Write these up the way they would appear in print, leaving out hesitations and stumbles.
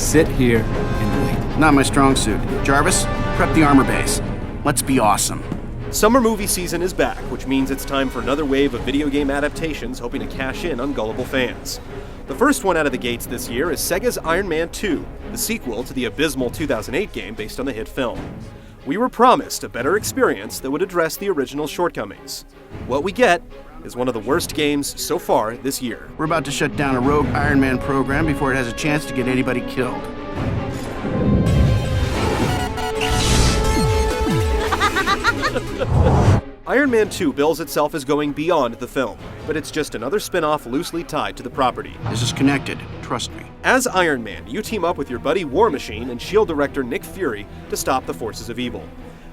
sit here and wait. Not my strong suit. Jarvis, prep the armor base. Let's be awesome. Summer movie season is back, which means it's time for another wave of video game adaptations hoping to cash in on gullible fans. The first one out of the gates this year is Sega's Iron Man 2, the sequel to the abysmal 2008 game based on the hit film. We were promised a better experience that would address the original shortcomings. What we get is one of the worst games so far this year. We're about to shut down a rogue Iron Man program before it has a chance to get anybody killed. Iron Man 2 bills itself as going beyond the film, but it's just another spin-off loosely tied to the property. This is connected, trust me. As Iron Man, you team up with your buddy War Machine and S.H.I.E.L.D. director Nick Fury to stop the forces of evil.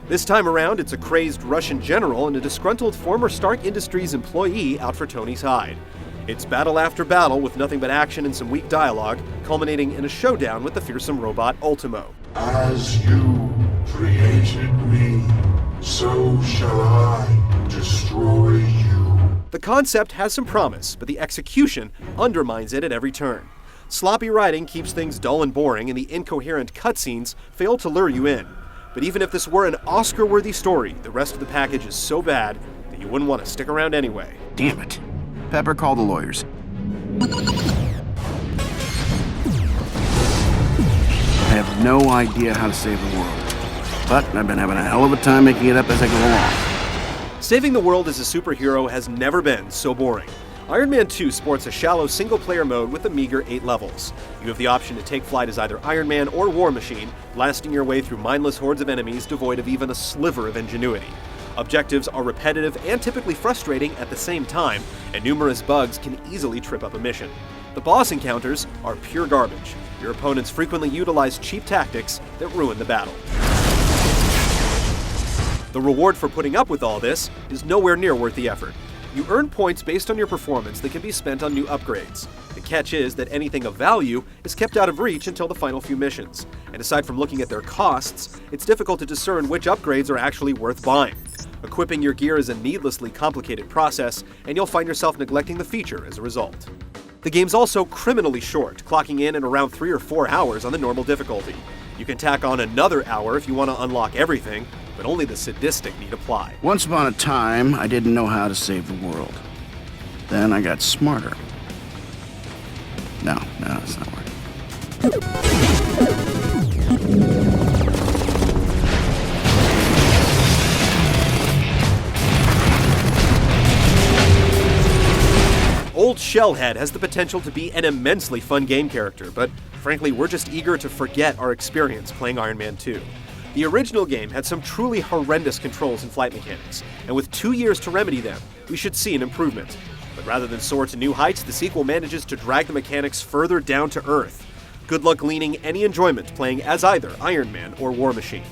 This time around, it's a crazed Russian general and a disgruntled former Stark Industries employee out for Tony's hide. It's battle after battle with nothing but action and some weak dialogue, culminating in a showdown with the fearsome robot Ultimo. As you created me, so shall I destroy you. The concept has some promise, but the execution undermines it at every turn. Sloppy writing keeps things dull and boring, and the incoherent cutscenes fail to lure you in. But even if this were an Oscar-worthy story, the rest of the package is so bad that you wouldn't want to stick around anyway. Damn it. Pepper, call the lawyers. I have no idea how to save the world. But I've been having a hell of a time making it up as I go along. Saving the world as a superhero has never been so boring. Iron Man 2 sports a shallow single-player mode with a meager 8 levels. You have the option to take flight as either Iron Man or War Machine, blasting your way through mindless hordes of enemies devoid of even a sliver of ingenuity. Objectives are repetitive and typically frustrating at the same time, and numerous bugs can easily trip up a mission. The boss encounters are pure garbage. Your opponents frequently utilize cheap tactics that ruin the battle. The reward for putting up with all this is nowhere near worth the effort. You earn points based on your performance that can be spent on new upgrades. The catch is that anything of value is kept out of reach until the final few missions. And aside from looking at their costs, it's difficult to discern which upgrades are actually worth buying. Equipping your gear is a needlessly complicated process, and you'll find yourself neglecting the feature as a result. The game's also criminally short, clocking in at around 3 or 4 hours on the normal difficulty. You can tack on another hour if you want to unlock everything, but only the sadistic need apply. Once upon a time, I didn't know how to save the world. Then I got smarter. No, it's not working. Old Shellhead has the potential to be an immensely fun game character, but frankly, we're just eager to forget our experience playing Iron Man 2. The original game had some truly horrendous controls and flight mechanics, and with 2 years to remedy them, we should see an improvement. But rather than soar to new heights, the sequel manages to drag the mechanics further down to earth. Good luck gleaning any enjoyment playing as either Iron Man or War Machine.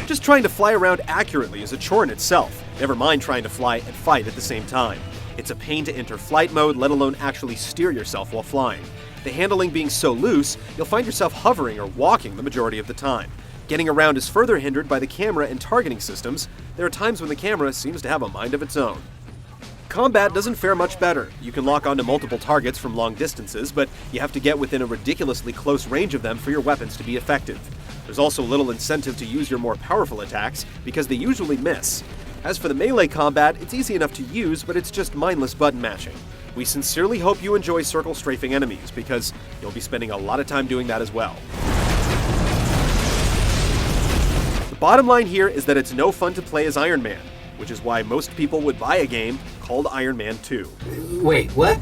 Just trying to fly around accurately is a chore in itself, never mind trying to fly and fight at the same time. It's a pain to enter flight mode, let alone actually steer yourself while flying. The handling being so loose, you'll find yourself hovering or walking the majority of the time. Getting around is further hindered by the camera and targeting systems. There are times when the camera seems to have a mind of its own. Combat doesn't fare much better. You can lock onto multiple targets from long distances, but you have to get within a ridiculously close range of them for your weapons to be effective. There's also little incentive to use your more powerful attacks, because they usually miss. As for the melee combat, it's easy enough to use, but it's just mindless button mashing. We sincerely hope you enjoy circle strafing enemies, because you'll be spending a lot of time doing that as well. The bottom line here is that it's no fun to play as Iron Man, which is why most people would buy a game called Iron Man 2. Wait, what?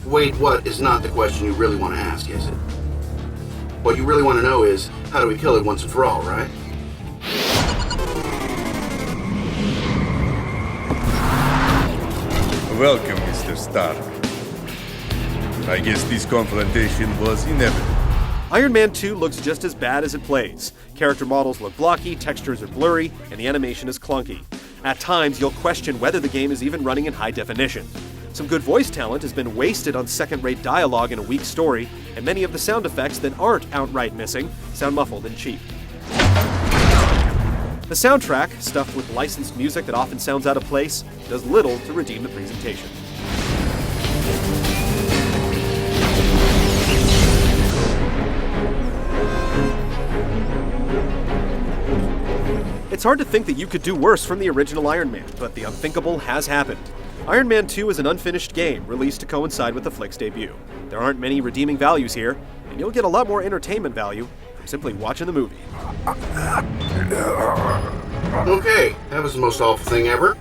Wait, what is not the question you really want to ask, is it? What you really want to know is, how do we kill it once and for all, right? Welcome, Mr. Stark. I guess this confrontation was inevitable. Iron Man 2 looks just as bad as it plays. Character models look blocky, textures are blurry, and the animation is clunky. At times, you'll question whether the game is even running in high definition. Some good voice talent has been wasted on second-rate dialogue and a weak story, and many of the sound effects that aren't outright missing sound muffled and cheap. The soundtrack, stuffed with licensed music that often sounds out of place, does little to redeem the presentation. hard to think that you could do worse from the original Iron Man, but the unthinkable has happened. Iron Man 2 is an unfinished game, released to coincide with the flick's debut. There aren't many redeeming values here, and you'll get a lot more entertainment value from simply watching the movie. Okay, that was the most awful thing ever.